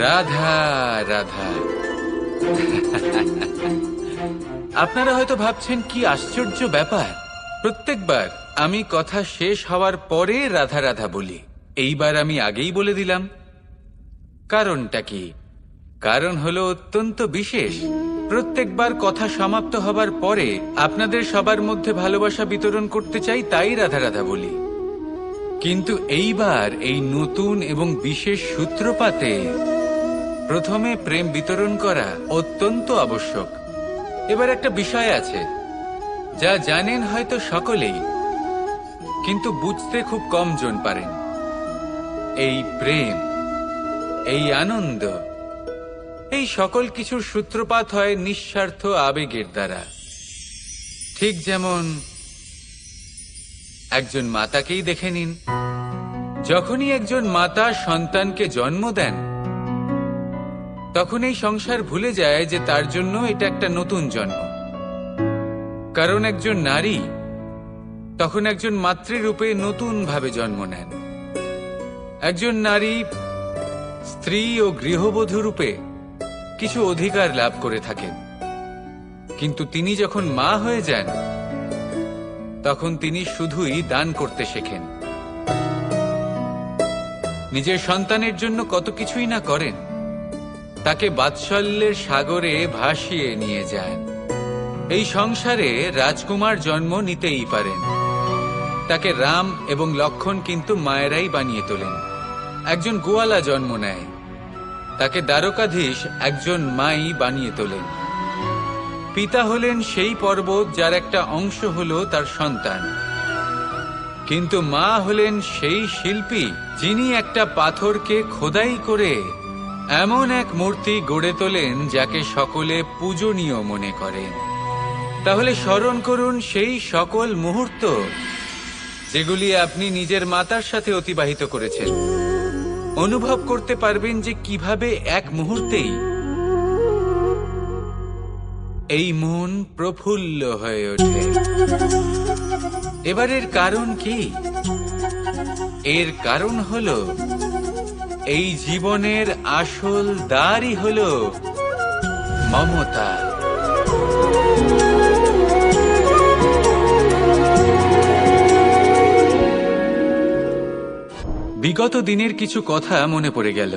রাধা রাধা। আপনারা হয়তো ভাবছেন কি আশ্চর্য ব্যাপার, প্রত্যেকবার আমি কথা শেষ হওয়ার পরে রাধা রাধা বলি। এইবার আমি আগেই বলে দিলাম। কারণটা কি? কারণ হলো অত্যন্ত বিশেষ। প্রত্যেকবার কথা সমাপ্ত হবার পরে আপনাদের সবার মধ্যে ভালোবাসা বিতরণ করতে চাই, তাই রাধা রাধা বলি। কিন্তু এইবার এই নতুন এবং বিশেষ সূত্রপাতে প্রথমে প্রেম বিতরণ করা অত্যন্ত আবশ্যক। এবার একটা বিষয় আছে যা জানেন হয়তো সকলেই, কিন্তু বুঝতে খুব কম জন পারেন। এই প্রেম, এই আনন্দ, এই সকল কিছুর সূত্রপাত হয় নিঃস্বার্থ আবেগের দ্বারা। ঠিক যেমন একজন মাতাকেই দেখে নিন। যখনই একজন মাতা সন্তানকে জন্ম দেন, তখন এই সংসার ভুলে যায় যে তার জন্য এটা একটা নতুন জন্ম। কারণ একজন নারী তখন একজন মাতৃরূপে নতুন ভাবে জন্ম নেন। একজন নারী স্ত্রী ও গৃহবধূ রূপে কিছু অধিকার লাভ করে থাকেন, কিন্তু তিনি যখন মা হয়ে যান তখন তিনি শুধুই দান করতে শেখেন। নিজের সন্তানের জন্য কত কিছুই না করেন, তাকে বাৎসল্যের সাগরে ভাসিয়ে নিয়ে যান। এই সংসারে রাজকুমার জন্ম নিতেই পারেন, তাকে রাম এবং লক্ষণ কিন্তু মায়েরাই বানিয়ে তোলেন। একজন গোয়ালা জন্ম নেয়, তাকে দ্বারকাধীশ একজন মাই বানিয়ে তোলেন। পিতা হলেন সেই পর্বত যার একটা অংশ হলো তার সন্তান, কিন্তু মা হলেন সেই শিল্পী যিনি একটা পাথরকে খোদাই করে এমন এক মূর্তি গড়ে তোলেন যাকে সকলে পূজনীয় মনে করেন। তাহলে স্মরণ করুন সেই সকল মুহূর্ত যেগুলি আপনি নিজের মাতার সাথে অতিবাহিত করেছেন। অনুভব করতে পারবেন যে কিভাবে এক মুহূর্তেই এই মন প্রফুল্ল হয়ে ওঠে। এবারের কারণ কি? এর কারণ হলো এই জীবনের আসল দ্বারই হলো মমতা। বিগত দিনের কিছু কথা মনে পড়ে গেল।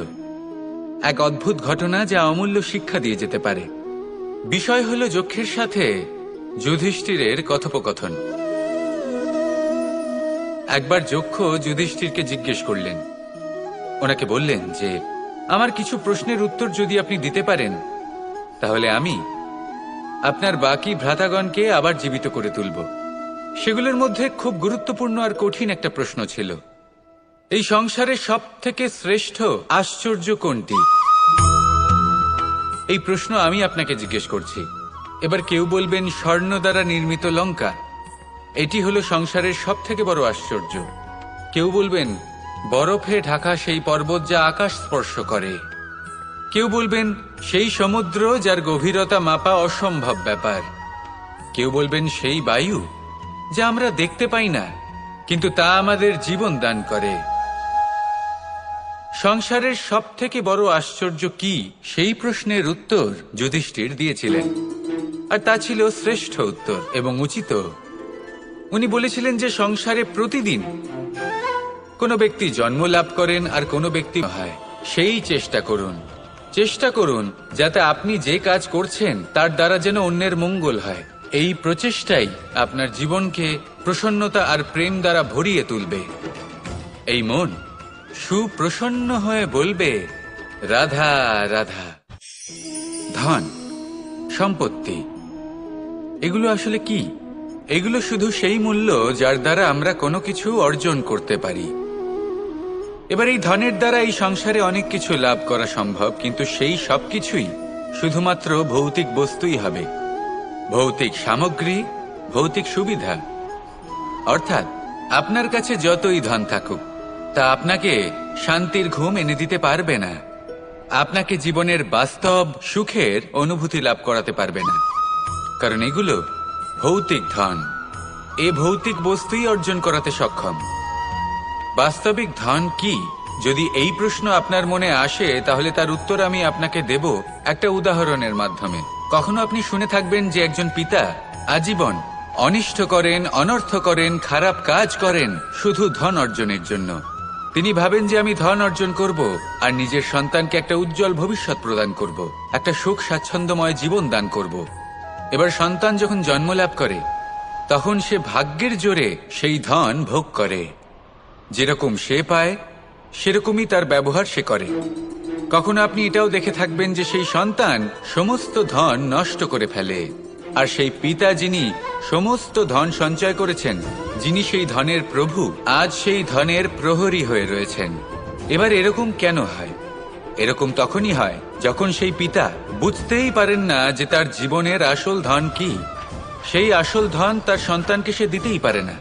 এক অদ্ভুত ঘটনা যা অমূল্য শিক্ষা দিয়ে যেতে পারে। বিষয় হলো যক্ষের সাথে যুধিষ্ঠিরের কথোপকথন। একবার যক্ষ যুধিষ্ঠিরকে জিজ্ঞেস করলেন, ওনাকে বললেন যে আমার কিছু প্রশ্নের উত্তর যদি আপনি দিতে পারেন তাহলে আমি আপনার বাকি ভ্রাতাগণকে আবার জীবিত করে তুলব। সেগুলোর মধ্যে খুব গুরুত্বপূর্ণ আর কঠিন একটা প্রশ্ন ছিল, এই সংসারে সব থেকে শ্রেষ্ঠ আশ্চর্য কোনটি? এই প্রশ্ন আমি আপনাকে জিজ্ঞেস করছি। এবার কেউ বলবেন স্বর্ণ দ্বারা নির্মিত লঙ্কা, এটি হলো সংসারের সব থেকে বড় আশ্চর্য। কেউ বলবেন বরফে ঢাকা সেই পর্বত যা আকাশ স্পর্শ করে। কেউ বলবেন সেই সমুদ্র যার গভীরতা মাপা অসম্ভব ব্যাপার। কেউ বলবেন সেই বায়ু যা আমরা দেখতে পাই না, কিন্তু তা আমাদের জীবন দান করে। সংসারের সব থেকে বড় আশ্চর্য কি, সেই প্রশ্নের উত্তর যুধিষ্ঠির দিয়েছিলেন, আর তা ছিল শ্রেষ্ঠ উত্তর এবং উচিত। উনি বলেছিলেন যে সংসারে প্রতিদিন কোনো ব্যক্তি জন্ম লাভ করেন আর কোনো ব্যক্তি হয়। সেই চেষ্টা করুন যাতে আপনি যে কাজ করছেন তার দ্বারা যেন অন্যের মঙ্গল হয়। এই প্রচেষ্টাই আপনার জীবনকে প্রসন্নতা আর প্রেম দ্বারা ভরিয়ে তুলবে। এই মন সুপ্রসন্ন হয়ে বলবে রাধা রাধা। ধন সম্পত্তি এগুলো আসলে কি? এগুলো শুধু সেই মূল্য যার দ্বারা আমরা কোনো কিছু অর্জন করতে পারি। এবার এই ধনের দ্বারা এই সংসারে অনেক কিছু লাভ করা সম্ভব, কিন্তু সেই সব কিছুই শুধুমাত্র ভৌতিক বস্তুই হবে, ভৌতিক সামগ্রী, ভৌতিক সুবিধা। অর্থাৎ আপনার কাছে যতই ধন থাকুক তা আপনাকে শান্তির ঘুম এনে দিতে পারবে না, আপনাকে জীবনের বাস্তব সুখের অনুভূতি লাভ করাতে পারবে না, কারণ এগুলো ভৌতিক ধন। এ ভৌতিক বস্তুই অর্জন করাতে সক্ষম। বাস্তবিক ধন কি যদি এই প্রশ্ন আপনার মনে আসে তাহলে তার উত্তর আমি আপনাকে দেব একটা উদাহরণের মাধ্যমে। কখনো আপনি শুনে থাকবেন যে একজন পিতা আজীবন অনিষ্ট করেন, অনর্থ করেন, খারাপ কাজ করেন শুধু ধন অর্জনের জন্য। তিনি ভাবেন যে আমি ধন অর্জন করব আর নিজের সন্তানকে একটা উজ্জ্বল ভবিষ্যৎ প্রদান করব, একটা সুখ স্বাচ্ছন্দ্যময় জীবন দান করব। এবার সন্তান যখন জন্মলাভ করে তখন সে ভাগ্যের জোরে সেই ধন ভোগ করে। যেরকম সে পায় সেরকমই তার ব্যবহার সে করে। কখনো আপনি এটাও দেখে থাকবেন যে সেই সন্তান সমস্ত ধন নষ্ট করে ফেলে, আর সেই পিতা যিনি সমস্ত ধন সঞ্চয় করেছেন, যিনি সেই ধনের প্রভু, আজ সেই ধনের প্রহরী হয়ে রয়েছেন। এবার এরকম কেন হয়? এরকম তখনই হয় যখন সেই পিতা বুঝতেই পারেন না যে তার জীবনের আসল ধন কি। সেই আসল ধন তার সন্তানকে সে দিতেই পারে না।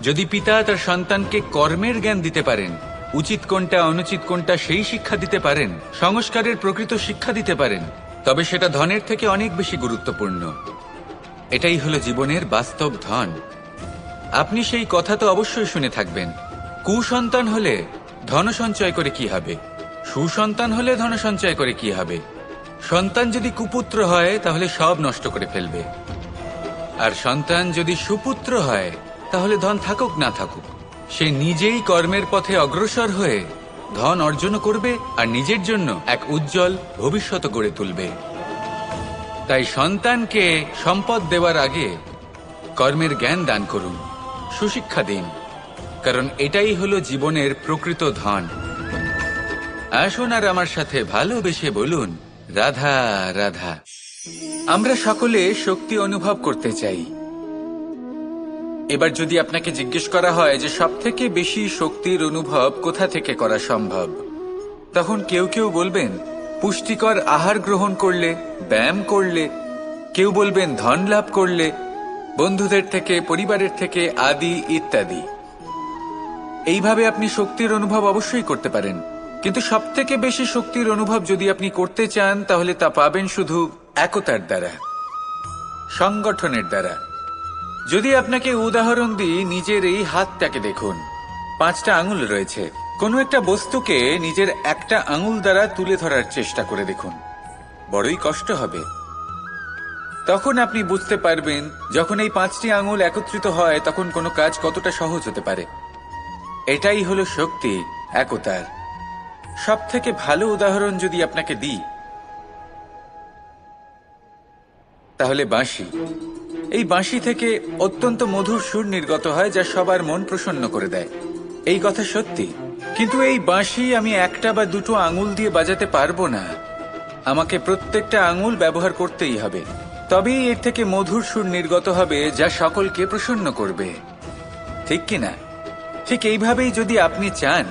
যদি পিতা তার সন্তানকে কর্মের জ্ঞান দিতে পারেন, উচিত কোনটা অনুচিত কোনটা সেই শিক্ষা দিতে পারেন, সংস্কারের প্রকৃত শিক্ষা দিতে পারেন, তবে সেটা ধনের থেকে অনেক বেশি গুরুত্বপূর্ণ। এটাই হলো জীবনের বাস্তব ধন। আপনি সেই কথা তো অবশ্যই শুনে থাকবেন, কুসন্তান হলে ধন সঞ্চয় করে কি হবে, সুসন্তান হলে ধন সঞ্চয় করে কি হবে। সন্তান যদি কুপুত্র হয় তাহলে সব নষ্ট করে ফেলবে, আর সন্তান যদি সুপুত্র হয় তাহলে ধন থাকুক না থাকুক সে নিজেই কর্মের পথে অগ্রসর হয়ে ধন অর্জন করবে আর নিজের জন্য এক উজ্জ্বল ভবিষ্যৎ গড়ে তুলবে। তাই সন্তানকে সম্পদ দেওয়ার আগে কর্মের জ্ঞান দান করুন, সুশিক্ষা দিন, কারণ এটাই হলো জীবনের প্রকৃত ধন। আসুন আর আমার সাথে ভালোবেসে বলুন, রাধা রাধা। আমরা সকলে শক্তি অনুভব করতে চাই। এবার যদি আপনাকে জিজ্ঞেস করা হয় যে সবথেকে বেশি শক্তির অনুভব কোথা থেকে করা সম্ভব, তখন কেউ কেউ বলবেন পুষ্টিকর আহার গ্রহণ করলে, ব্যায়াম করলে, কেউ বলবেন ধন লাভ করলে, বন্ধুদের থেকে, পরিবারের থেকে, আদি ইত্যাদি। এইভাবে আপনি শক্তির অনুভব অবশ্যই করতে পারেন, কিন্তু সবথেকে বেশি শক্তির অনুভব যদি আপনি করতে চান তাহলে তা পাবেন শুধু একতার দ্বারা, সংগঠনের দ্বারা। যদি আপনাকে উদাহরণ দিই, নিজের এই হাতটাকে দেখুন, 5টা আঙুল রয়েছে। কোনো একটা বস্তুকে নিজের একটা আঙুল দ্বারা তুলে ধরার চেষ্টা করে দেখুন, বড়ই কষ্ট হবে। তখন আপনি বুঝতে পারবেন যখন এই 5টি আঙুল একত্রিত হয় তখন কোনো কাজ কতটা সহজ হতে পারে। এটাই হলো শক্তি, একতার। সব থেকে ভালো উদাহরণ যদি আপনাকে দিই তাহলে বাঁশি। এই বাঁশি থেকে অত্যন্ত মধুর সুর নির্গত হয় যা সবার মন প্রসন্ন করে দেয়। এই কথা সত্যি, কিন্তু এই বাঁশি আমি একটা বা দুটো আঙুল দিয়ে বাজাতে পারবো না। আমাকে প্রত্যেকটা আঙুল ব্যবহার করতেই হবে, তবেই এর থেকে মধুর সুর নির্গত হবে যা সকলকে প্রসন্ন করবে, ঠিক কিনা? ঠিক এইভাবেই যদি আপনি চান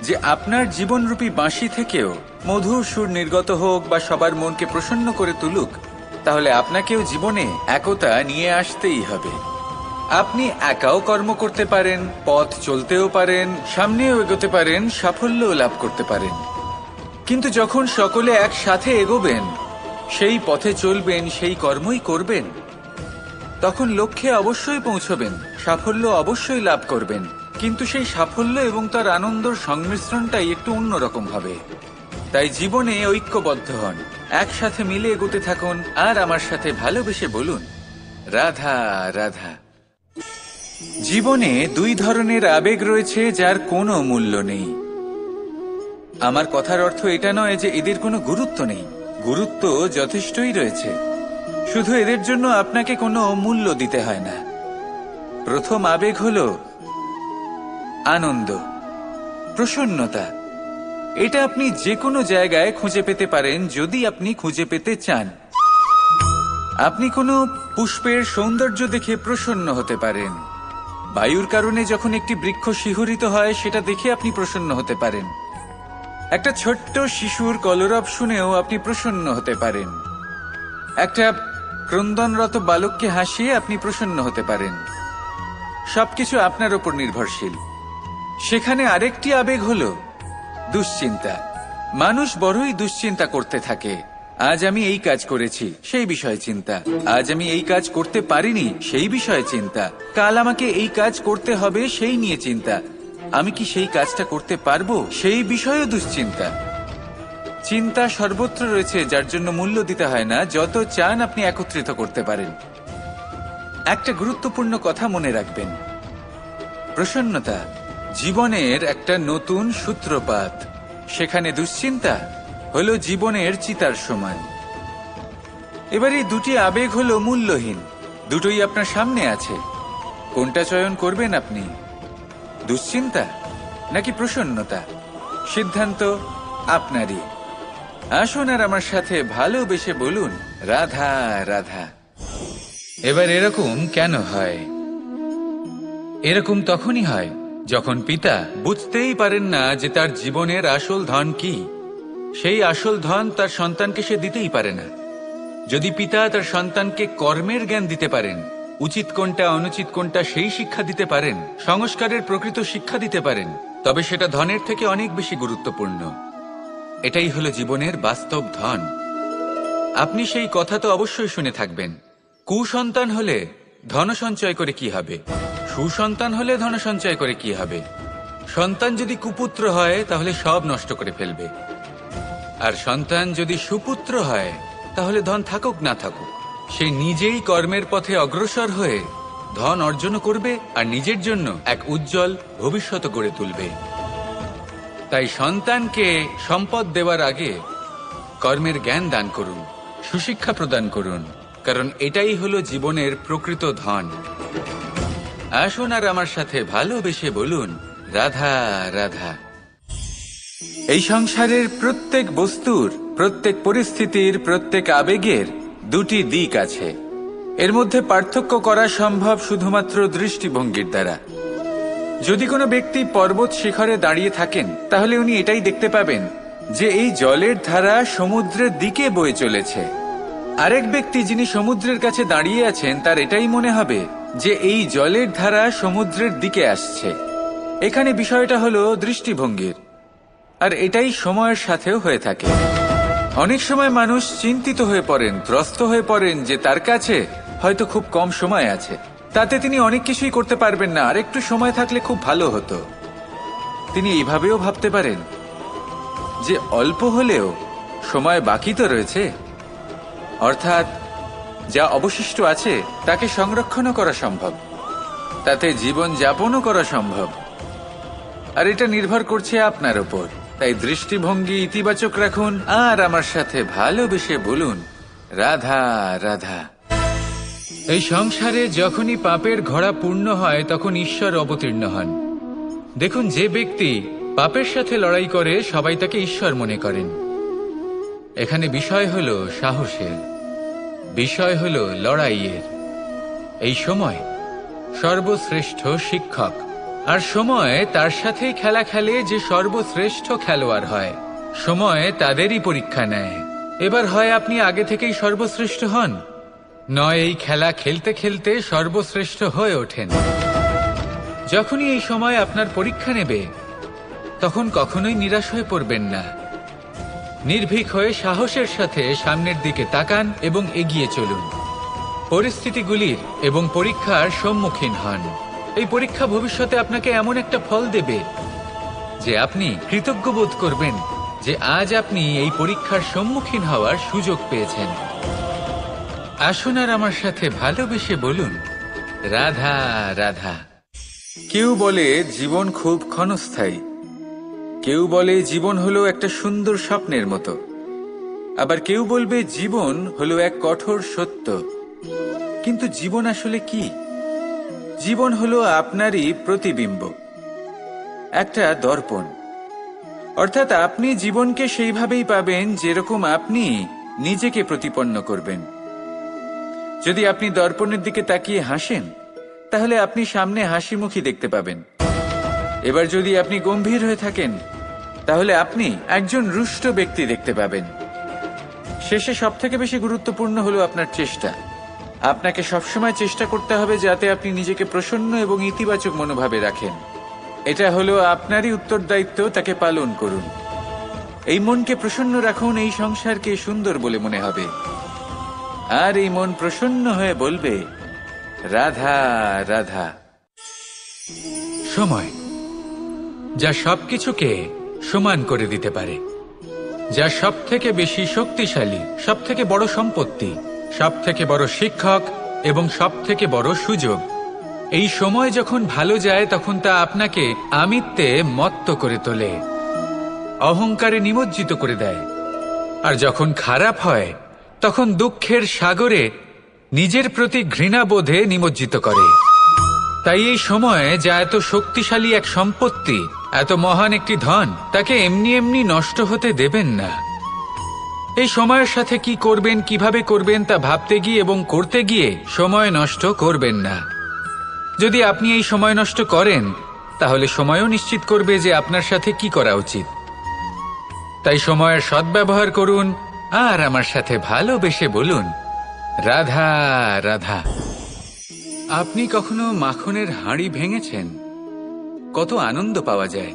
যে আপনার জীবনরূপী বাঁশি থেকেও মধুর সুর নির্গত হোক বা সবার মনকে প্রসন্ন করে তুলুক, তাহলে আপনাকেও জীবনে একতা নিয়ে আসতেই হবে। আপনি একাও কর্ম করতে পারেন, পথ চলতেও পারেন, সামনেও এগোতে পারেন, সাফল্যও লাভ করতে পারেন। কিন্তু যখন সকলে একসাথে এগোবেন, সেই পথে চলবেন, সেই কর্মই করবেন, তখন লক্ষ্যে অবশ্যই পৌঁছবেন, সাফল্য অবশ্যই লাভ করবেন। কিন্তু সেই সাফল্য এবং তার আনন্দর সংমিশ্রণটাই একটু অন্যরকম হবে। তাই জীবনে ঐক্যবদ্ধ হন, একসাথে মিলে এগোতে থাকুন, আর আমার সাথে ভালোবেসে বলুন, রাধা রাধা। জীবনে 2 ধরনের আবেগ রয়েছে যার কোনো মূল্য নেই। আমার কথার অর্থ এটা নয় যে এদের কোনো গুরুত্ব নেই, গুরুত্ব যথেষ্টই রয়েছে, শুধু এদের জন্য আপনাকে কোনো মূল্য দিতে হয় না। প্রথম আবেগ হলো আনন্দ, প্রসন্নতা। এটা আপনি যে কোনো জায়গায় খুঁজে পেতে পারেন যদি আপনি খুঁজে পেতে চান। আপনি কোনো পুষ্পের সৌন্দর্য দেখে প্রসন্ন হতে পারেন, বায়ুর কারণে যখন একটি বৃক্ষ শিহরিত হয় সেটা দেখে আপনি প্রসন্ন হতে পারেন, একটা ছোট্ট শিশুর কলরব শুনেও আপনি প্রসন্ন হতে পারেন, একটা ক্রন্দনরত বালককে হাসিয়ে আপনি প্রসন্ন হতে পারেন। সবকিছু আপনার উপর নির্ভরশীল। সেখানে আরেকটি আবেগ হলো দুশ্চিন্তা। মানুষ বড়ই দুশ্চিন্তা করতে থাকে। আজ আমি এই কাজ করেছি, সেই বিষয়ে চিন্তা। আজ আমি এই কাজ করতে পারিনি, সেই বিষয়ে চিন্তা। কাল আমাকে এই কাজ করতে হবে, সেই নিয়ে চিন্তা। আমি কি সেই কাজটা করতে পারবো, সেই বিষয়েও দুশ্চিন্তা। চিন্তা সর্বত্র রয়েছে, যার জন্য মূল্য দিতে হয় না, যত চান আপনি একত্রিত করতে পারেন। একটা গুরুত্বপূর্ণ কথা মনে রাখবেন, প্রসন্নতা জীবনের একটা নতুন সূত্রপাত। সেখানে দুশ্চিন্তা হলো জীবনের চিতার সমান। এবার এই দুটি আবেগ হলো মূল্যহীন, দুটোই আপনার সামনে আছে। কোনটা চয়ন করবেন আপনি, দুশ্চিন্তা নাকি প্রসন্নতা? সিদ্ধান্ত আপনারই। আসুন আর আমার সাথে ভালোবেসে বলুন, রাধা রাধা। এবার এরকম কেন হয়? এরকম তখনই হয় যখন পিতা বুঝতেই পারেন না যে তার জীবনের আসল ধন কি। সেই আসল ধন তার সন্তানকে সে দিতেই পারে না। যদি পিতা তার সন্তানকে কর্মের জ্ঞান দিতে পারেন, উচিত কোনটা অনুচিত কোনটা সেই শিক্ষা দিতে পারেন, সংস্কারের প্রকৃত শিক্ষা দিতে পারেন, তবে সেটা ধনের থেকে অনেক বেশি গুরুত্বপূর্ণ। এটাই হলো জীবনের বাস্তব ধন। আপনি সেই কথা তো অবশ্যই শুনে থাকবেন, কুসন্তান হলে ধন সঞ্চয় করে কি হবে, সুসন্তান হলে ধন সঞ্চয় করে কি হবে। সন্তান যদি কুপুত্র হয় তাহলে সব নষ্ট করে ফেলবে, আর সন্তান যদি সুপুত্র হয় তাহলে ধন থাকুক না থাকুক সে নিজেই কর্মের পথে অগ্রসর হয়ে ধন অর্জন করবে আর নিজের জন্য এক উজ্জ্বল ভবিষ্যৎ গড়ে তুলবে। তাই সন্তানকে সম্পদ দেওয়ার আগে কর্মের জ্ঞান দান করুন, সুশিক্ষা প্রদান করুন, কারণ এটাই হলো জীবনের প্রকৃত ধন। আসুন আর আমার সাথে ভালোবেসে বলুন, রাধা রাধা। এই সংসারের প্রত্যেক বস্তুর, প্রত্যেক পরিস্থিতির, প্রত্যেক আবেগের দুটি দিক আছে। এর মধ্যে পার্থক্য করা সম্ভব শুধুমাত্র দৃষ্টিভঙ্গির দ্বারা। যদি কোনো ব্যক্তি পর্বত শিখরে দাঁড়িয়ে থাকেন তাহলে উনি এটাই দেখতে পাবেন যে এই জলের ধারা সমুদ্রের দিকে বয়ে চলেছে। আরেক ব্যক্তি যিনি সমুদ্রের কাছে দাঁড়িয়ে আছেন তার এটাই মনে হবে যে এই জলের ধারা সমুদ্রের দিকে আসছে। এখানে বিষয়টা হলো দৃষ্টিভঙ্গির, আর এটাই সময়ের সাথেও হয়ে থাকে। অনেক সময় মানুষ চিন্তিত হয়ে পড়েন, ত্রস্ত হয়ে পড়েন যে তার কাছে হয়তো খুব কম সময় আছে, তাতে তিনি অনেক কিছুই করতে পারবেন না, আর একটু সময় থাকলে খুব ভালো হতো। তিনি এইভাবেও ভাবতে পারেন যে অল্প হলেও সময় বাকি তো রয়েছে, অর্থাৎ যা অবশিষ্ট আছে তাকে সংরক্ষণও করা সম্ভব, তাতে জীবন যাপনও করা সম্ভব। আর এটা নির্ভর করছে আপনার ওপর। তাই দৃষ্টিভঙ্গি ইতিবাচক রাখুন আর আমার সাথে ভালোবেসে বলুন, রাধা রাধা। এই সংসারে যখনই পাপের ঘোড়া পূর্ণ হয় তখন ঈশ্বর অবতীর্ণ হন। দেখুন, যে ব্যক্তি পাপের সাথে লড়াই করে সবাই তাকে ঈশ্বর মনে করেন। এখানে বিষয় হলো সাহসের, বিষয় হলো লড়াইয়ের। এই সময় সর্বশ্রেষ্ঠ শিক্ষক, আর সময় তার সাথেই খেলা খেলে যে সর্বশ্রেষ্ঠ খেলোয়াড় হয়। সময় তাদেরই পরীক্ষা নেয়। এবার হয় আপনি আগে থেকেই সর্বশ্রেষ্ঠ হন, নয় এই খেলা খেলতে খেলতে সর্বশ্রেষ্ঠ হয়ে ওঠেন। যখনই এই সময় আপনার পরীক্ষা নেবে তখন কখনোই নিরাশ হয়ে পড়বেন না। নির্ভীক হয়ে সাহসের সাথে সামনের দিকে তাকান এবং এগিয়ে চলুন। পরিস্থিতিগুলির এবং পরীক্ষার সম্মুখীন হন। এই পরীক্ষা ভবিষ্যতে আপনাকে এমন একটা ফল দেবে যে আপনি কৃতজ্ঞ বোধ করবেন যে আজ আপনি এই পরীক্ষার সম্মুখীন হওয়ার সুযোগ পেয়েছেন। আসুন আর আমার সাথে ভালোবেসে বলুন, রাধা রাধা। কেউ বলে জীবন খুব ক্ষণস্থায়ী, কেউ বলে জীবন হলো একটা সুন্দর স্বপ্নের মতো, আবার কেউ বলবে জীবন হলো এক কঠোর সত্য। কিন্তু জীবন আসলে কি? জীবন হলো আপনারই প্রতিবিম্ব, একটা দর্পণ। অর্থাৎ আপনি জীবনকে সেইভাবেই পাবেন যেরকম আপনি নিজেকে প্রতিপন্ন করবেন। যদি আপনি দর্পণের দিকে তাকিয়ে হাসেন তাহলে আপনি সামনে হাসি মুখী দেখতে পাবেন। এবার যদি আপনি গম্ভীর হয়ে থাকেন তাহলে আপনি একজন রুষ্ট ব্যক্তি দেখতে পাবেন। শেষে সবথেকে বেশি গুরুত্বপূর্ণ হলো আপনার চেষ্টা। আপনাকে সবসময় চেষ্টা করতে হবে যাতে আপনি নিজেকে প্রসন্ন এবং ইতিবাচক মনোভাবে রাখেন। এটা হলো আপনারই উত্তরদায়িত্ব, তাকে পালন করুন। এই মনকে প্রসন্ন রাখুন, এই সংসারকে সুন্দর বলে মনে হবে, আর এই মন প্রসন্ন হয়ে বলবে, রাধা রাধা। সময় যা সবকিছুকে সমান করে দিতে পারে, যা সব থেকে বেশি শক্তিশালী, সব থেকে বড় সম্পত্তি, সব থেকে বড় শিক্ষক এবং সব থেকে বড় সুযোগ। এই সময় যখন ভালো যায় তখন তা আপনাকে আমিত্বে মত্ত করে তোলে, অহংকারে নিমজ্জিত করে দেয়। আর যখন খারাপ হয় তখন দুঃখের সাগরে নিজের প্রতি ঘৃণাবোধে নিমজ্জিত করে। তাই এই সময়ে যা এত শক্তিশালী এক সম্পত্তি, এত মহান একটি ধন, তাকে এমনি এমনি নষ্ট হতে দেবেন না। এই সময়ের সাথে কি করবেন, কিভাবে করবেন তা ভাবতে গিয়ে এবং করতে গিয়ে সময় নষ্ট করবেন না। যদি আপনি এই সময় নষ্ট করেন তাহলে সময়ও নিশ্চিত করবে যে আপনার সাথে কি করা উচিত। তাই সময়ের সদ্ব্যবহার করুন আর আমার সাথে ভালোবেসে বলুন, রাধা রাধা। আপনি কখনো মাখনের হাঁড়ি ভেঙেছেন? কত আনন্দ পাওয়া যায়।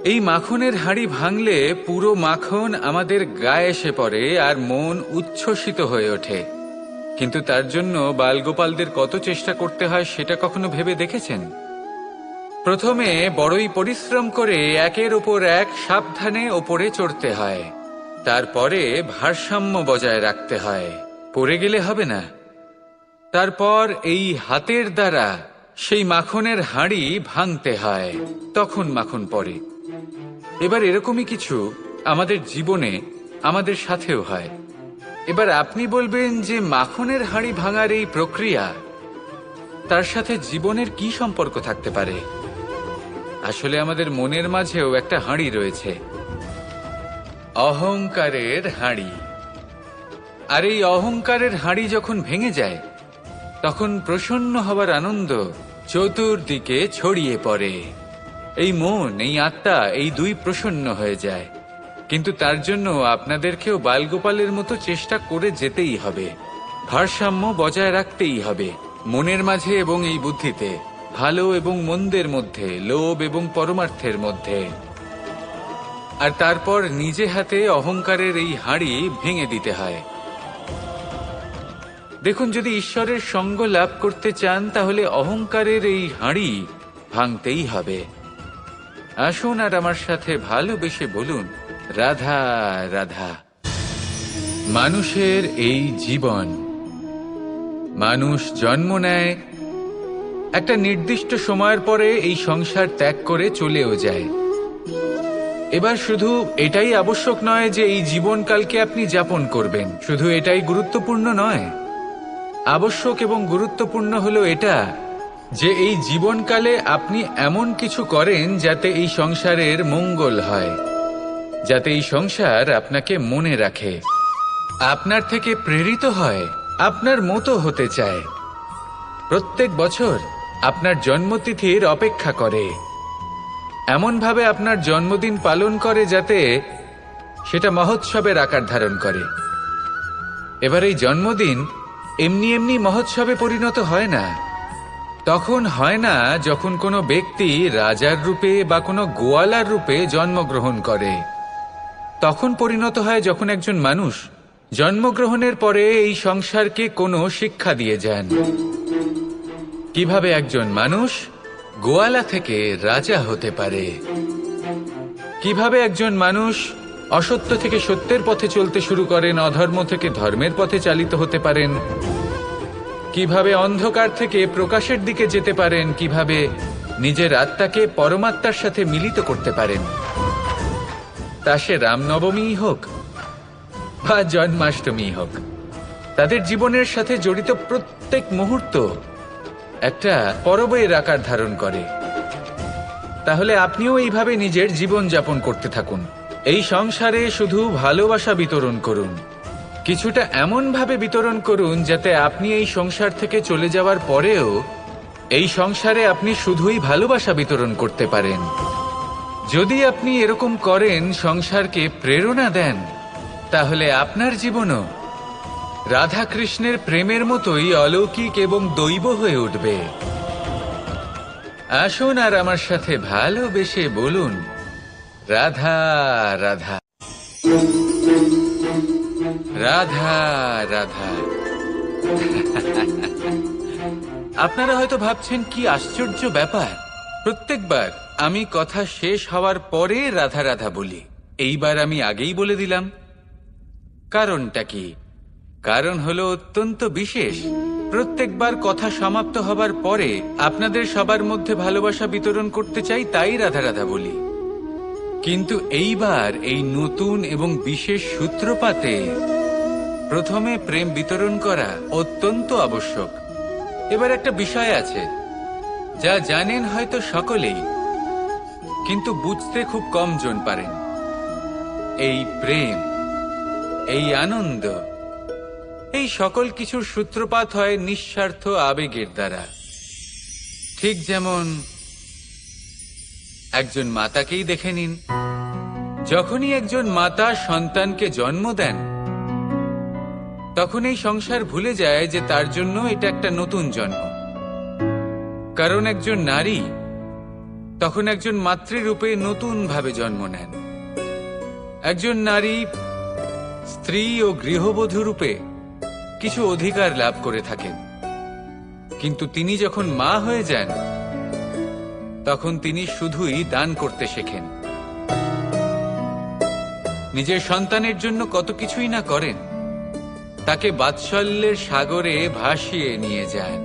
এই মাখনের হাঁড়ি ভাঙলে পুরো মাখন আমাদের গায়ে এসে পড়ে আর মন উচ্ছ্বসিত হয়ে ওঠে। কিন্তু তার জন্য বালগোপালদের কত চেষ্টা করতে হয় সেটা কখনো ভেবে দেখেছেন? প্রথমে বড়ই পরিশ্রম করে একের ওপর এক সাবধানে ওপরে চড়তে হয়, তারপরে ভারসাম্য বজায় রাখতে হয়, পড়ে গেলে হবে না। তারপর এই হাতের দ্বারা সেই মাখনের হাঁড়ি ভাঙতে হয়, তখন মাখন পড়ে। এবার এরকমই কিছু আমাদের জীবনে আমাদের সাথেও হয়। এবার আপনি বলবেন যে মাখনের হাঁড়ি ভাঙার এই প্রক্রিয়া, তার সাথে জীবনের কি সম্পর্ক থাকতে পারে? আসলে আমাদের মনের মাঝেও একটা হাঁড়ি রয়েছে, অহংকারের হাঁড়ি। আর এই অহংকারের হাঁড়ি যখন ভেঙে যায় তখন প্রসন্ন হবার আনন্দ চতুর্দিকে ছড়িয়ে পড়ে। এই মন, এই আত্মা, এই দুই প্রসন্ন হয়ে যায়। কিন্তু তার জন্য আপনাদেরকেও বালগোপালের মতো চেষ্টা করে যেতেই হবে, ভারসাম্য বজায় রাখতেই হবে মনের মাঝে এবং এই বুদ্ধিতে, ভালো এবং মন্দের মধ্যে, লোভ এবং পরমার্থের মধ্যে। আর তারপর নিজে হাতে অহংকারের এই হাঁড়ি ভেঙে দিতে হয়। দেখুন, যদি ঈশ্বরের সঙ্গ লাভ করতে চান তাহলে অহংকারের এই হাঁড়ি ভাঙতেই হবে। আসুন আর আমার সাথে ভালোবেসে বলুন, রাধা রাধা। মানুষের এই জীবন, মানুষ জন্ম নেয়, একটা নির্দিষ্ট সময়ের পরে এই সংসার ত্যাগ করে চলেও যায়। এবার শুধু এটাই আবশ্যক নয় যে এই জীবনকালকে আপনি যাপন করবেন, শুধু এটাই গুরুত্বপূর্ণ নয়। আবশ্যক এবং গুরুত্বপূর্ণ হলো এটা যে এই জীবনকালে আপনি এমন কিছু করেন যাতে এই সংসারের মঙ্গল হয়, যাতে এই সংসার আপনাকে মনে রাখে, আপনার থেকে প্রেরিত হয়, আপনার মতো হতে চায়, প্রত্যেক বছর আপনার জন্মতিথির অপেক্ষা করে, এমনভাবে আপনার জন্মদিন পালন করে যাতে সেটা মহোৎসবের আকার ধারণ করে। এবার এই জন্মদিন এমনি এমনি মহোৎসবে পরিণত হয় না। তখন হয় না যখন কোনো ব্যক্তি রাজার রূপে বা কোনো গোয়ালার রূপে জন্মগ্রহণ করে। তখন পরিণত হয় যখন একজন মানুষ জন্মগ্রহণের পরে এই সংসারকে কোনো শিক্ষা দিয়ে যান, কিভাবে একজন মানুষ গোয়ালা থেকে রাজা হতে পারে, কিভাবে একজন মানুষ অসত্য থেকে সত্যের পথে চলতে শুরু করেন, অধর্ম থেকে ধর্মের পথে চালিত হতে পারেন, কিভাবে অন্ধকার থেকে প্রকাশের দিকে যেতে পারেন, কিভাবে নিজের আত্মাকে পরমাত্মার সাথে মিলিত করতে পারেন। তা সে রামনবমী হোক বা জন্মাষ্টমী হোক, তাদের জীবনের সাথে জড়িত প্রত্যেক মুহূর্ত একটা পরবের আকার ধারণ করে। তাহলে আপনিও এইভাবে নিজের জীবন যাপন করতে থাকুন। এই সংসারে শুধু ভালোবাসা বিতরণ করুন, কিছুটা এমনভাবে বিতরণ করুন যাতে আপনি এই সংসার থেকে চলে যাওয়ার পরেও এই সংসারে আপনি শুধুই ভালোবাসা বিতরণ করতে পারেন। যদি আপনি এরকম করেন, সংসারকে প্রেরণা দেন, তাহলে আপনার জীবনও রাধা কৃষ্ণের প্রেমের মতোই অলৌকিক এবং দৈব হয়ে উঠবে। আসুন আর আমার সাথে ভালোবেসে বলুন, রাধা রাধা, রাধা রাধা। আপনারা হয়তো ভাবছেন কি আশ্চর্য ব্যাপার, প্রত্যেকবার আমি কথা শেষ হওয়ার পরে রাধা রাধা বলি। এইবার আমি আগেই বলে দিলাম। কারণটা কি? কারণ হলো অত্যন্ত বিশেষ। প্রত্যেকবার কথা সমাপ্ত হবার পরে আপনাদের সবার মধ্যে ভালোবাসা বিতরণ করতে চাই, তাই রাধা রাধা বলি। কিন্তু এইবার এই নতুন এবং বিশেষ সূত্রপাতে প্রথমে প্রেম বিতরণ করা অত্যন্ত আবশ্যক। এবার একটা বিষয় আছে যা জানেন হয়তো সকলেই, কিন্তু বুঝতে খুব কম জন পারেন। এই প্রেম, এই আনন্দ, এই সকল কিছুর সূত্রপাত হয় নিঃস্বার্থ আবেগের দ্বারা। ঠিক যেমন একজন মাতাকেই দেখে নিন। যখনই একজন মাতা সন্তানকে জন্ম দেন, তখন এই সংসার ভুলে যায় যে তার জন্য এটা একটা নতুন জন্ম। কারণ একজন নারী তখন একজন মাতৃরূপে নতুন ভাবে জন্ম নেন। একজন নারী স্ত্রী ও গৃহবধূ রূপে কিছু অধিকার লাভ করে থাকেন, কিন্তু তিনি যখন মা হয়ে যান তখন তিনি শুধুই দান করতে শেখেন। নিজের সন্তানের জন্য কত কিছুই না করেন, তাকে বাৎসল্যের সাগরে ভাসিয়ে নিয়ে যান।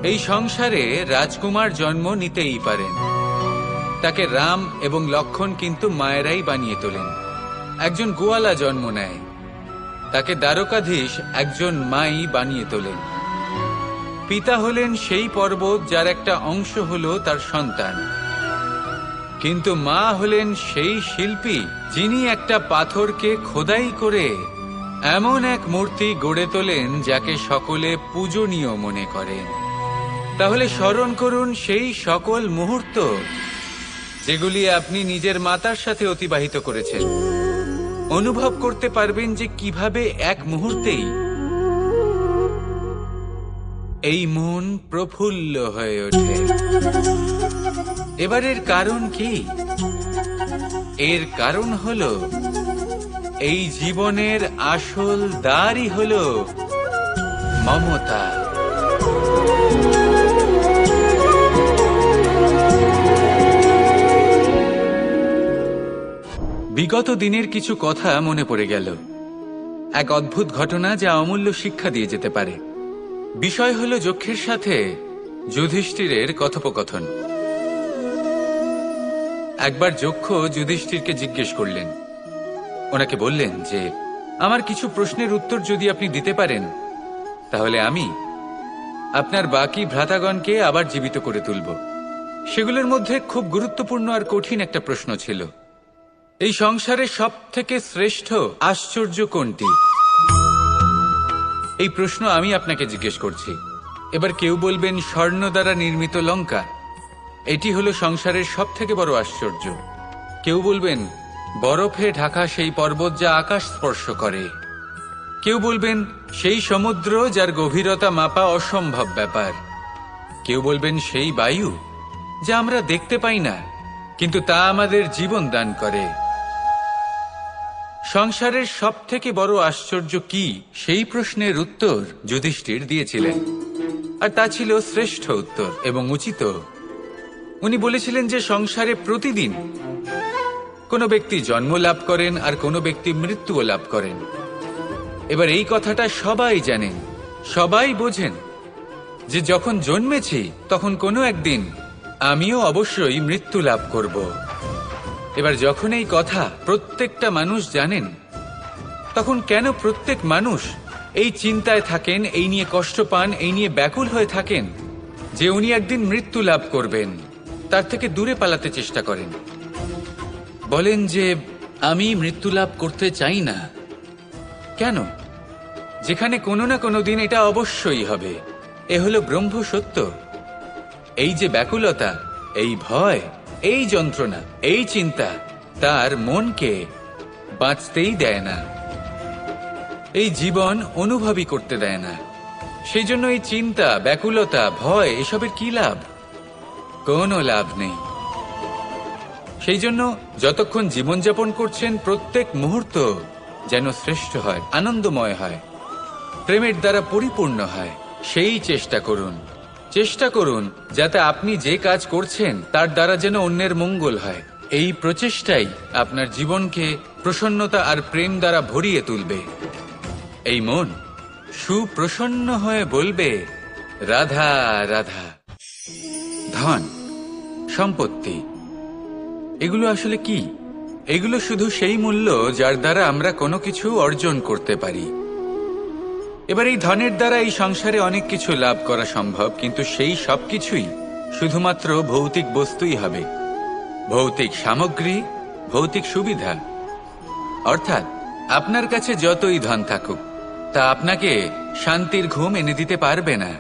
এই সংসারে রাজকুমার জন্ম নিতেই পারেন, তাকে রাম এবং লক্ষ্মণ কিন্তু মায়েরাই বানিয়ে তোলেন। একজন গোয়ালা জন্ম নেয়, তাকে দ্বারকাধীশ একজন মাই বানিয়ে তোলেন। পিতা হলেন সেই পর্বত যার একটা অংশ হলো তার সন্তান, কিন্তু মা হলেন সেই শিল্পী যিনি একটা পাথরকে খোদাই করে এমন এক মূর্তি গড়ে তোলেন যাকে সকলে পূজনীয় মনে করেন। তাহলে স্মরণ করুন সেই সকল মুহূর্ত যেগুলি আপনি নিজের মাতার সাথে অতিবাহিত করেছেন। অনুভব করতে পারবেন যে কিভাবে এক মুহূর্তেই এই মন প্রফুল্ল হয়ে ওঠে। এবারের কারণ কি? এর কারণ হলো এই জীবনের আসল দ্বারই হলো মমতা। বিগত দিনের কিছু কথা মনে পড়ে গেল। এক অদ্ভুত ঘটনা যা অমূল্য শিক্ষা দিয়ে যেতে পারে। বিষয় হলো যক্ষের সাথে যুধিষ্ঠিরের কথোপকথন। একবার যক্ষ যুধিষ্ঠিরকে জিজ্ঞেস করলেন, ওনাকে বললেন যে আমার কিছু প্রশ্নের উত্তর যদি আপনি দিতে পারেন তাহলে আমি আপনার বাকি ভ্রাতাগণকে আবার জীবিত করে তুলব। সেগুলোর মধ্যে খুব গুরুত্বপূর্ণ আর কঠিন একটা প্রশ্ন ছিল, এই সংসারে সব থেকে শ্রেষ্ঠ আশ্চর্য কোনটি? এই প্রশ্ন আমি আপনাকে জিজ্ঞেস করছি। এবার কেউ বলবেন স্বর্ণ দ্বারা নির্মিত লঙ্কা, এটি হলো সংসারের সব থেকে বড় আশ্চর্য। কেউ বলবেন বরফে ঢাকা সেই পর্বত যা আকাশ স্পর্শ করে। কেউ বলবেন সেই সমুদ্র যার গভীরতা মাপা অসম্ভব ব্যাপার। কেউ বলবেন সেই বায়ু যা আমরা দেখতে পাই না, কিন্তু তা আমাদের জীবন দান করে। সংসারের সব থেকে বড় আশ্চর্য কি, সেই প্রশ্নের উত্তর যুধিষ্ঠির দিয়েছিলেন, আর তা ছিল শ্রেষ্ঠ উত্তর এবং উচিত। উনি বলেছিলেন যে সংসারে প্রতিদিন কোনো ব্যক্তি জন্ম লাভ করেন আর কোনো ব্যক্তি মৃত্যুও লাভ করেন। এবার এই কথাটা সবাই জানেন, সবাই বোঝেন যে যখন জন্মেছি তখন কোনো একদিন আমিও অবশ্যই মৃত্যু লাভ করব। এবার যখন এই কথা প্রত্যেকটা মানুষ জানেন, তখন কেন প্রত্যেক মানুষ এই চিন্তায় থাকেন, এই নিয়ে কষ্ট পান, এই নিয়ে ব্যাকুল হয়ে থাকেন যে উনি একদিন মৃত্যু লাভ করবেন, তার থেকে দূরে পালাতে চেষ্টা করেন। বলেন যে আমি মৃত্যু লাভ করতে চাই না। কেন? যেখানে কোনো না কোনো দিন এটা অবশ্যই হবে। এ হলো ব্রহ্ম সত্য। এই যে ব্যাকুলতা, এই ভয়, এই যন্ত্রণা, এই চিন্তা তার মনকে বাঁচতেই দেয় না, এই জীবন অনুভবই করতে দেয় না। সেই জন্য এই চিন্তা, ব্যাকুলতা, ভয় এসবের কি লাভ? কোনো লাভ নেই। সেই জন্য যতক্ষণ জীবনযাপন করছেন প্রত্যেক মুহূর্ত যেন শ্রেষ্ঠ হয়, আনন্দময় হয়, প্রেমের দ্বারা পরিপূর্ণ হয়, সেই চেষ্টা করুন। চেষ্টা করুন যাতে আপনি যে কাজ করছেন তার দ্বারা যেন অন্যের মঙ্গল হয়। এই প্রচেষ্টাই আপনার জীবনকে প্রসন্নতা আর প্রেম দ্বারা ভরিয়ে তুলবে। এই মন সুপ্রসন্ন হয়ে বলবে, রাধা রাধা। ধন, সম্পত্তি, এগুলো আসলে কি? এগুলো শুধু সেই মূল্য যার দ্বারা আমরা কোনো কিছু অর্জন করতে পারি। এবার এই ধনের দ্বারা এই সংসারে অনেক কিছু লাভ করা সম্ভব, কিন্তু সেই সব কিছুই শুধুমাত্র ভৌতিক বস্তুই হবে, ভৌতিক সামগ্রী, ভৌতিক সুবিধা। অর্থাৎ আপনার কাছে যতই ধন থাকুক তা আপনাকে শান্তির ঘুম এনে দিতে পারবে না,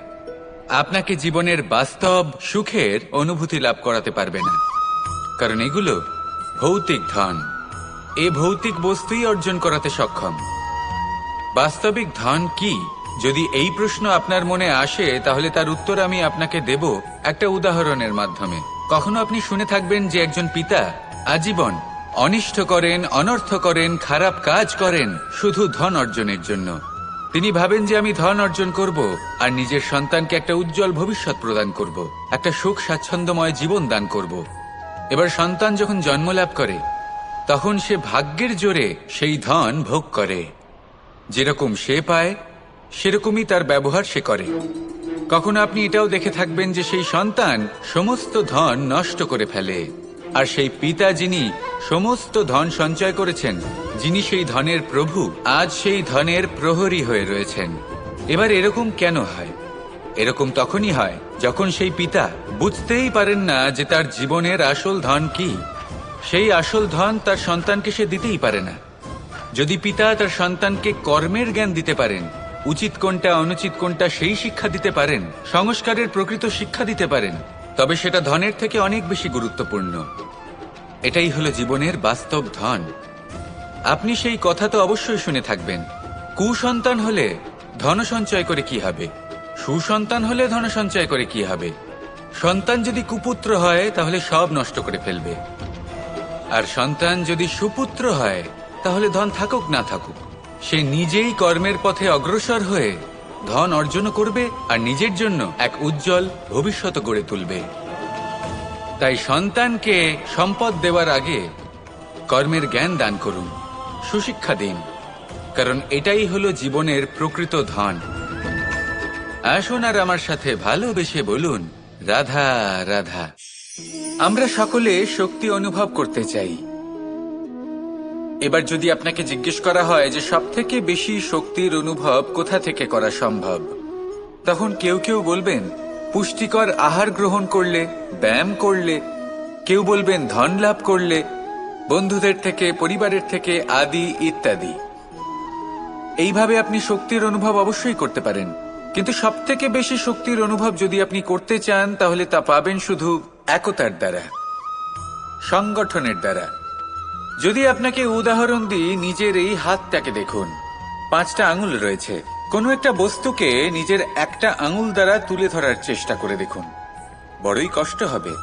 আপনাকে জীবনের বাস্তব সুখের অনুভূতি লাভ করাতে পারবে না, কারণ এগুলো ভৌতিক ধন। এ ভৌতিক বস্তুই অর্জন করাতে সক্ষম। বাস্তবিক ধন কি? যদি এই প্রশ্ন আপনার মনে আসে তাহলে তার উত্তর আমি আপনাকে দেব একটা উদাহরণের মাধ্যমে। কখনো আপনি শুনে থাকবেন যে একজন পিতা আজীবন অনিষ্ট করেন, অনর্থ করেন, খারাপ কাজ করেন শুধু ধন অর্জনের জন্য। তিনি ভাবেন যে আমি ধন অর্জন করব আর নিজের সন্তানকে একটা উজ্জ্বল ভবিষ্যৎ প্রদান করব, একটা সুখ স্বাচ্ছন্দ্যময় জীবন দান করব। এবার সন্তান যখন জন্ম লাভ করে তখন সে ভাগ্যের জোরে সেই ধন ভোগ করে। যেরকম সে পায় সেরকমই তার ব্যবহার সে করে। কখনো আপনি এটাও দেখে থাকবেন যে সেই সন্তান সমস্ত ধন নষ্ট করে ফেলে, আর সেই পিতা যিনি সমস্ত ধন সঞ্চয় করেছেন, যিনি সেই ধনের প্রভু, আজ সেই ধনের প্রহরী হয়ে রয়েছেন। এবার এরকম কেন হয়? এরকম তখনই হয় যখন সেই পিতা বুঝতেই পারেন না যে তার জীবনের আসল ধন কি। সেই আসল ধন তার সন্তানকে সে দিতেই পারে না। যদি পিতা তার সন্তানকে কর্মের জ্ঞান দিতে পারেন, উচিত কোনটা অনুচিত কোনটা সেই শিক্ষা দিতে পারেন, সংস্কারের প্রকৃত শিক্ষা দিতে পারেন, তবে সেটা ধনের থেকে অনেক বেশি গুরুত্বপূর্ণ। এটাই হলো জীবনের বাস্তব ধন। আপনি সেই কথা তো অবশ্যই শুনে থাকবেন, কুসন্তান হলে ধন সঞ্চয় করে কি হবে, সুসন্তান হলে ধন সঞ্চয় করে কি হবে। সন্তান যদি কুপুত্র হয় তাহলে সব নষ্ট করে ফেলবে, আর সন্তান যদি সুপুত্র হয় তাহলে ধন থাকুক না থাকুক সে নিজেই কর্মের পথে অগ্রসর হয়ে ধন অর্জন করবে আর নিজের জন্য এক উজ্জ্বল ভবিষ্যৎ গড়ে তুলবে। তাই সন্তানকে সম্পদ দেওয়ার আগে কর্মের জ্ঞান দান করুন, সুশিক্ষা দিন, কারণ এটাই হলো জীবনের প্রকৃত ধন। আসুন আর আমার সাথে ভালোবেসে বলুন, রাধা রাধা। আমরা সকলে শক্তি অনুভব করতে চাই। এবার যদি আপনাকে জিজ্ঞেস করা হয় যে সবথেকে বেশি শক্তির অনুভব কোথা থেকে করা সম্ভব, তখন কেউ কেউ বলবেন পুষ্টিকর আহার গ্রহণ করলে, ব্যায়াম করলে, কেউ বলবেন ধন লাভ করলে, বন্ধুদের থেকে, পরিবারের থেকে, আদি ইত্যাদি। এইভাবে আপনি শক্তির অনুভব অবশ্যই করতে পারেন, কিন্তু সবথেকে বেশি শক্তির অনুভব যদি আপনি করতে চান তাহলে তা পাবেন শুধু একতার দ্বারা, সংগঠনের দ্বারা। যদি আপনাকে উদাহরণ দিই, নিজের এই হাতটাকে দেখুন, 5টা আঙুল রয়েছে। কোনো একটা বস্তুকে নিজের একটা আঙুল দ্বারা তুলে ধরার চেষ্টা করে দেখুন, বড়ই কষ্ট হবে।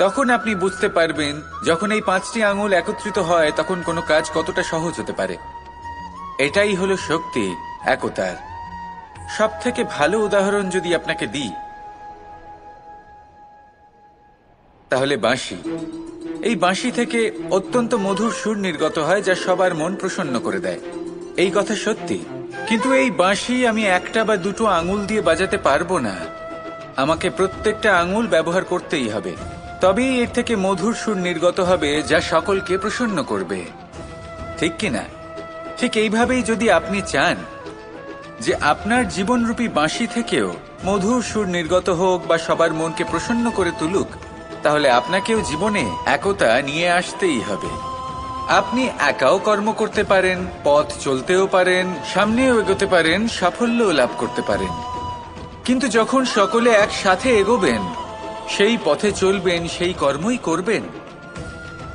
তখন আপনি বুঝতে পারবেন যখন এই 5টি আঙুল একত্রিত হয় তখন কোনো কাজ কতটা সহজ হতে পারে। এটাই হলো শক্তি, একতার। সবথেকে ভালো উদাহরণ যদি আপনাকে দিই তাহলে বাঁশি। এই বাঁশি থেকে অত্যন্ত মধুর সুর নির্গত হয় যা সবার মন প্রসন্ন করে দেয়। এই কথা সত্যি, কিন্তু এই বাঁশি আমি একটা বা দুটো আঙুল দিয়ে বাজাতে পারবো না। আমাকে প্রত্যেকটা আঙুল ব্যবহার করতেই হবে, তবেই এর থেকে মধুর সুর নির্গত হবে যা সকলকে প্রসন্ন করবে, ঠিক কিনা? ঠিক এইভাবেই যদি আপনি চান যে আপনার জীবনরূপী বাঁশি থেকেও মধুর সুর নির্গত হোক বা সবার মনকে প্রসন্ন করে তুলুক, তাহলে আপনাকেও জীবনে একতা নিয়ে আসতেই হবে। আপনি একাও কর্ম করতে পারেন, পথ চলতেও পারেন, সামনেও এগোতে পারেন, সাফল্যও লাভ করতে পারেন। কিন্তু যখন সকলে একসাথে এগোবেন, সেই পথে চলবেন, সেই কর্মই করবেন,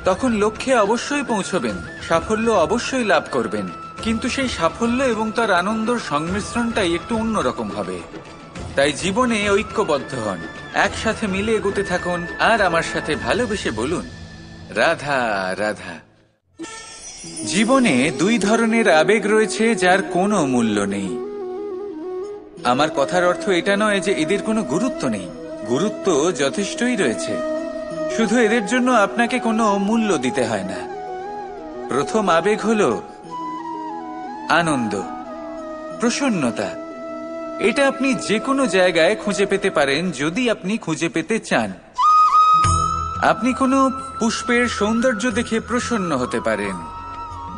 তখন লক্ষ্যে অবশ্যই পৌঁছবেন, সাফল্য অবশ্যই লাভ করবেন। কিন্তু সেই সাফল্য এবং তার আনন্দর সংমিশ্রণটাই একটু অন্যরকম হবে। তাই জীবনে ঐক্যবদ্ধ হন, একসাথে মিলে এগোতে থাকুন, আর আমার সাথে ভালোবেসে বলুন, রাধা রাধা। জীবনে 2 ধরনের আবেগ রয়েছে যার কোনো মূল্য নেই। আমার কথার অর্থ এটা নয় যে এদের কোনো গুরুত্ব নেই। গুরুত্ব যথেষ্টই রয়েছে, শুধু এদের জন্য আপনাকে কোনো মূল্য দিতে হয় না। প্রথম আবেগ হলো আনন্দ, প্রসন্নতা। এটা আপনি যে কোনো জায়গায় খুঁজে পেতে পারেন যদি আপনি খুঁজে পেতে চান। আপনি কোনো পুষ্পের সৌন্দর্য দেখে প্রসন্ন হতে পারেন।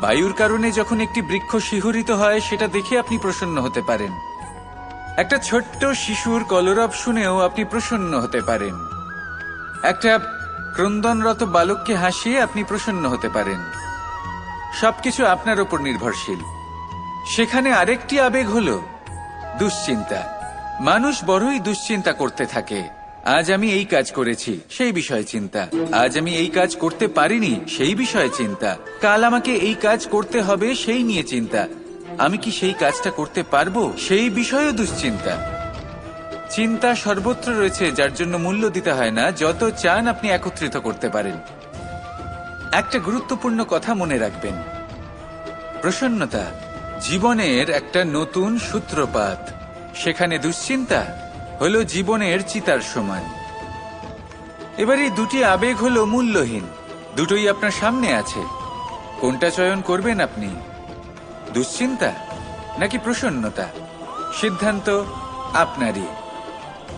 বায়ুর কারণে যখন একটি বৃক্ষ শিহরিত হয় সেটা দেখে আপনি প্রসন্ন হতে পারেন। একটা ছোট্ট শিশুর কলরব শুনেও আপনি প্রসন্ন হতে পারেন। একটা ক্রন্দনরত বালককে হাসিয়ে আপনি প্রসন্ন হতে পারেন। সবকিছু আপনার উপর নির্ভরশীল। সেখানে আরেকটি আবেগ হলো দুশ্চিন্তা। মানুষ বড়ই দুশ্চিন্তা করতে থাকে। আজ আমি এই কাজ করেছি, সেই বিষয়ে চিন্তা। আজ আমি এই কাজ করতে পারিনি, সেই বিষয়ে চিন্তা। কাল আমাকে এই কাজ করতে হবে, সেই নিয়ে চিন্তা। আমি কি সেই কাজটা করতে পারবো, সেই বিষয়েও দুশ্চিন্তা। চিন্তা সর্বত্র রয়েছে, যার জন্য মূল্য দিতে হয় না। যত চান আপনি একত্রিত করতে পারেন। একটা গুরুত্বপূর্ণ কথা মনে রাখবেন, প্রসন্নতা জীবনের একটা নতুন সূত্রপাত। সেখানে দুশ্চিন্তা হলো জীবনের চিতার সমান। এবার এই দুটি আবেগ হলো মূল্যহীন, দুটোই আপনার সামনে আছে। কোনটা চয়ন করবেন আপনি, দুশ্চিন্তা নাকি প্রসন্নতা? সিদ্ধান্ত আপনারই।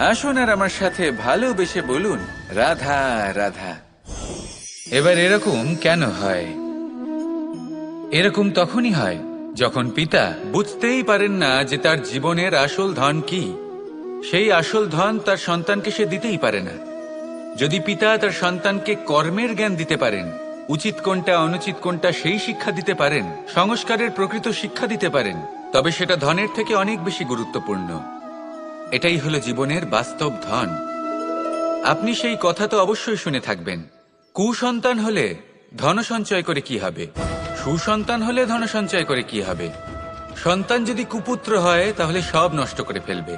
আসুন আর আমার সাথে ভালোবেসে বলুন, রাধা রাধা। এবার এরকম কেন হয়? এরকম তখনই হয় যখন পিতা বুঝতেই পারেন না যে তার জীবনের আসল ধন কি। সেই আসল ধন তার সন্তানকে সে দিতেই পারে না। যদি পিতা তার সন্তানকে কর্মের জ্ঞান দিতে পারেন, উচিত কোনটা অনুচিত কোনটা সেই শিক্ষা দিতে পারেন, সংস্কারের প্রকৃত শিক্ষা দিতে পারেন, তবে সেটা ধনের থেকে অনেক বেশি গুরুত্বপূর্ণ। এটাই হলো জীবনের বাস্তব ধন। আপনি সেই কথা তো অবশ্যই শুনে থাকবেন, কুসন্তান হলে ধন সঞ্চয় করে কি হবে, সুসন্তান হলে ধন সঞ্চয় করে কি হবে। সন্তান যদি কুপুত্র হয় তাহলে সব নষ্ট করে ফেলবে,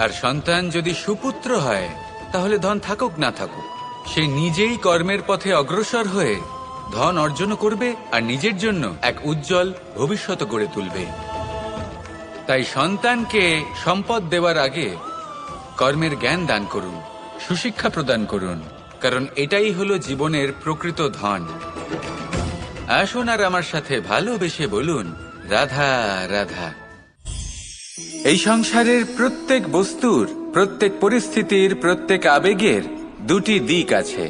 আর সন্তান যদি সুপুত্র হয় তাহলে ধন থাকুক না থাকুক সে নিজেই কর্মের পথে অগ্রসর হয়ে ধন অর্জন করবে আর নিজের জন্য এক উজ্জ্বল ভবিষ্যৎ গড়ে তুলবে। তাই সন্তানকে সম্পদ দেওয়ার আগে কর্মের জ্ঞান দান করুন, সুশিক্ষা প্রদান করুন, কারণ এটাই হলো জীবনের প্রকৃত ধন। আসুন আর আমার সাথে ভালোবেসে বলুন, রাধা রাধা। এই সংসারের প্রত্যেক বস্তুর, প্রত্যেক পরিস্থিতির, প্রত্যেক আবেগের দুটি দিক আছে।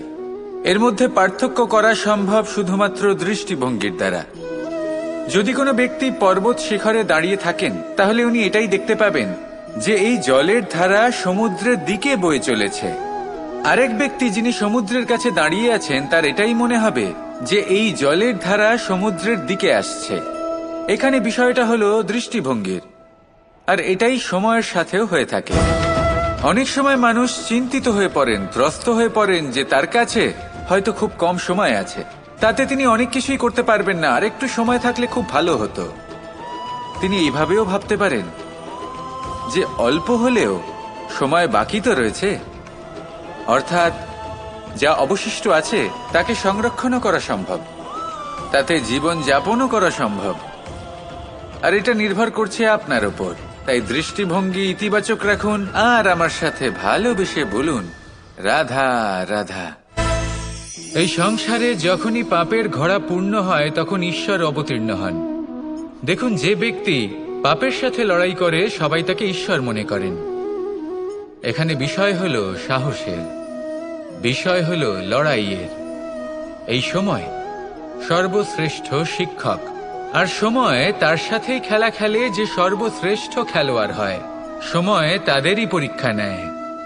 এর মধ্যে পার্থক্য করা সম্ভব শুধুমাত্র দৃষ্টিভঙ্গির দ্বারা। যদি কোনো ব্যক্তি পর্বত শিখরে দাঁড়িয়ে থাকেন তাহলে উনি এটাই দেখতে পাবেন যে এই জলের ধারা সমুদ্রের দিকে বয়ে চলেছে। আরেক ব্যক্তি যিনি সমুদ্রের কাছে দাঁড়িয়ে আছেন তার এটাই মনে হবে যে এই জলের ধারা সমুদ্রের দিকে আসছে। এখানে বিষয়টা হলো দৃষ্টিভঙ্গির, আর এটাই সময়ের সাথেও হয়ে থাকে। অনেক সময় মানুষ চিন্তিত হয়ে পড়েন, ত্রস্ত হয়ে পড়েন যে তার কাছে হয়তো খুব কম সময় আছে, তাতে তিনি অনেক কিছুই করতে পারবেন না, আর একটু সময় থাকলে খুব ভালো হতো। তিনি এইভাবেও ভাবতে পারেন যে অল্প হলেও সময় বাকি তো রয়েছে, অর্থাৎ যা অবশিষ্ট আছে তাকে সংরক্ষণও করা সম্ভব, তাতে জীবন যাপনও করা সম্ভব। আর এটা নির্ভর করছে আপনার ওপর। তাই দৃষ্টিভঙ্গি ইতিবাচক রাখুন আর আমার সাথে ভালোবেসে বলুন, রাধা রাধা। এই সংসারে যখনই পাপের ঘোড়া পূর্ণ হয় তখন ঈশ্বর অবতীর্ণ হন। দেখুন, যে ব্যক্তি পাপের সাথে লড়াই করে সবাই তাকে ঈশ্বর মনে করেন। এখানে বিষয় হলো সাহসের, বিষয় হলো লড়াইয়ের। এই সময় সর্বশ্রেষ্ঠ শিক্ষক, আর সময় তার সাথেই খেলা খেলে যে সর্বশ্রেষ্ঠ খেলোয়াড় হয়। সময় তাদেরই পরীক্ষা নেয়।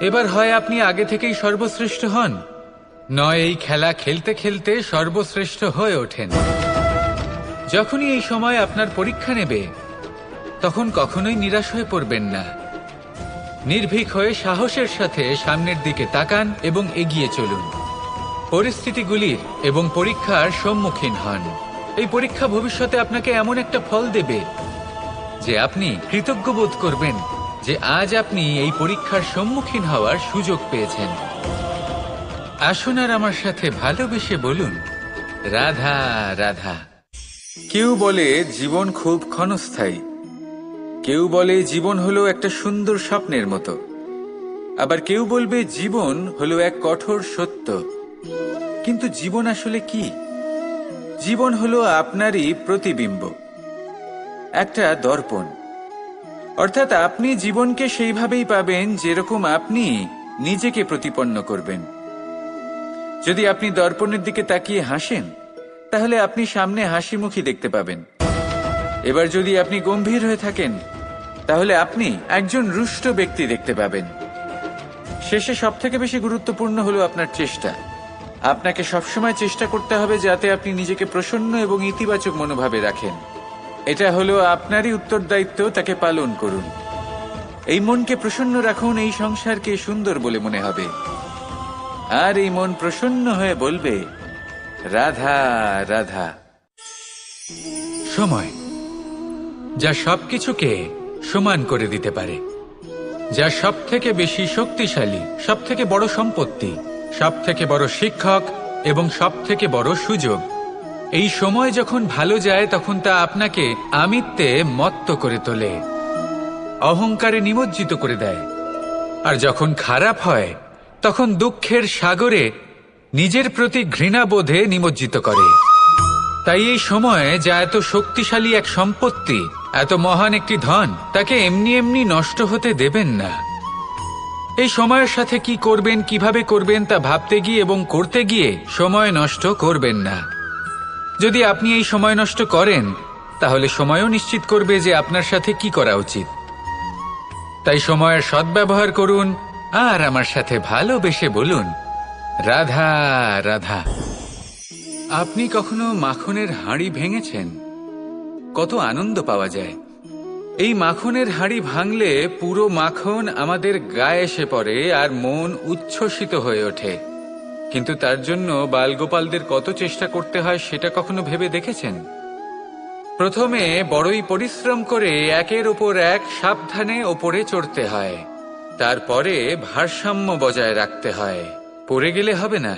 এবার হয় আপনি আগে থেকেই সর্বশ্রেষ্ঠ হন, নয় এই খেলা খেলতে খেলতে সর্বশ্রেষ্ঠ হয়ে ওঠেন। যখনই এই সময় আপনার পরীক্ষা নেবে তখন কখনোই নিরাশ হয়ে পড়বেন না। নির্ভীক হয়ে সাহসের সাথে সামনের দিকে তাকান এবং এগিয়ে চলুন। পরিস্থিতিগুলির এবং পরীক্ষার সম্মুখীন হন। এই পরীক্ষা ভবিষ্যতে আপনাকে এমন একটা ফল দেবে যে আপনি কৃতজ্ঞ বোধ করবেন যে আজ আপনি এই পরীক্ষার সম্মুখীন হওয়ার সুযোগ পেয়েছেন। আসুন আর আমার সাথে ভালোবেসে বলুন, রাধা রাধা। কেউ বলে জীবন খুব ক্ষণস্থায়ী, কেউ বলে জীবন হলো একটা সুন্দর স্বপ্নের মতো, আবার কেউ বলবে জীবন হলো এক কঠোর সত্য। কিন্তু জীবন আসলে কি? জীবন হলো আপনারই প্রতিবিম্ব, একটা দর্পণ। অর্থাৎ আপনি জীবনকে সেইভাবেই পাবেন যেরকম আপনি নিজেকে প্রতিপন্ন করবেন। যদি আপনি দর্পণের দিকে তাকিয়ে হাসেন, তাহলে আপনি সামনে হাসি মুখী দেখতে পাবেন। এবার যদি আপনি গম্ভীর হয়ে থাকেন, তাহলে আপনি একজন রুষ্ট ব্যক্তি দেখতে পাবেন। শেষে সবথেকে বেশি গুরুত্বপূর্ণ হলো আপনার চেষ্টা। আপনাকে সবসময় চেষ্টা করতে হবে যাতে আপনি নিজেকে প্রসন্ন এবং ইতিবাচক মনোভাবে রাখেন। এটা হলো আপনারই উত্তরদায়িত্ব, তাকে পালন করুন। এই মনকে প্রসন্ন রাখুন, এই সংসারকে সুন্দর বলে মনে হবে। আর এই মন প্রসন্ন হয়ে বলবে, রাধা রাধা। সময়, যা সবকিছুকে সমান করে দিতে পারে, যা সব থেকে বেশি শক্তিশালী, সব থেকে বড় সম্পত্তি, সব থেকে বড় শিক্ষক এবং সব থেকে বড় সুযোগ। এই সময় যখন ভালো যায় তখন তা আপনাকে আমিত্বে মত্ত করে তোলে, অহংকারে নিমজ্জিত করে দেয়। আর যখন খারাপ হয় তখন দুঃখের সাগরে নিজের প্রতি ঘৃণাবোধে নিমজ্জিত করে। তাই এই সময়, যা এত শক্তিশালী এক সম্পত্তি, এত মহান একটি ধন, তাকে এমনি এমনি নষ্ট হতে দেবেন না। এই সময়ের সাথে কি করবেন, কিভাবে করবেন তা ভাবতে গিয়ে এবং করতে গিয়ে সময় নষ্ট করবেন না। যদি আপনি এই সময় নষ্ট করেন, তাহলে সময়ও নিশ্চিত করবে যে আপনার সাথে কি করা উচিত। তাই সময়ের সদ্ব্যবহার করুন আর আমার সাথে ভালোবেসে বলুন, রাধা রাধা। আপনি কখনো মাখনের হাঁড়ি ভেঙেছেন? কত আনন্দ পাওয়া যায়। এই মাখনের হাঁড়ি ভাঙলে পুরো মাখন আমাদের গায়ে এসে পড়ে আর মন উচ্ছ্বসিত হয়ে ওঠে। কিন্তু তার জন্য বালগোপালদের কত চেষ্টা করতে হয় সেটা কখনো ভেবে দেখেছেন? প্রথমে বড়ই পরিশ্রম করে একের ওপর এক সাবধানে ওপরে চড়তে হয়। তারপরে ভারসাম্য বজায় রাখতে হয়, পড়ে গেলে হবে না।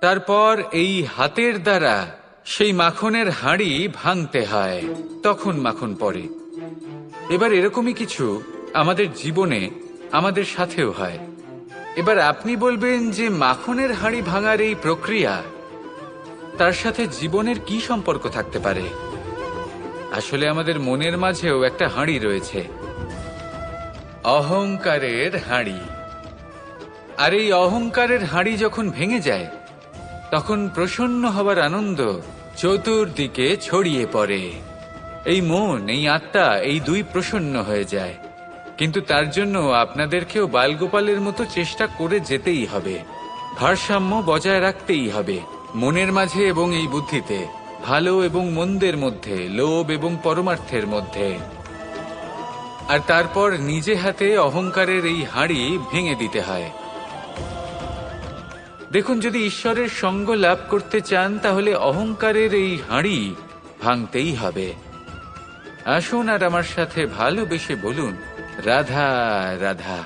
তারপর এই হাতের দ্বারা সেই মাখনের হাঁড়ি ভাঙতে হয়, তখন মাখন পড়ে। এবার এরকমই কিছু আমাদের জীবনে আমাদের সাথেও হয়। এবার আপনি বলবেন যে মাখনের হাঁড়ি ভাঙার এই প্রক্রিয়া, তার সাথে জীবনের কি সম্পর্ক থাকতে পারে? আসলে আমাদের মনের মাঝেও একটা হাঁড়ি রয়েছে, অহংকারের হাঁড়ি। আর এই অহংকারের হাঁড়ি যখন ভেঙে যায়, তখন প্রসন্ন হবার আনন্দ চতুর্দিকে ছড়িয়ে পড়ে। এই মন, এই আত্মা, এই দুই প্রসন্ন হয়ে যায়। কিন্তু তার জন্য আপনাদেরকেও বালগোপালের মতো চেষ্টা করে যেতেই হবে, ভারসাম্য বজায় রাখতেই হবে মনের মাঝে এবং এই বুদ্ধিতে, ভালো এবং মন্দের মধ্যে, লোভ এবং পরমার্থের মধ্যে। আর তারপর নিজে হাতে অহংকারের এই হাঁড়ি ভেঙে দিতে হয়। দেখুন, যদি ঈশ্বরের সঙ্গ লাভ করতে চান, তাহলে অহংকারের এই হাঁড়ি ভাঙতেই হবে। আসুন আর আমার সাথে ভালোবেসে বলুন, রাধা রাধা।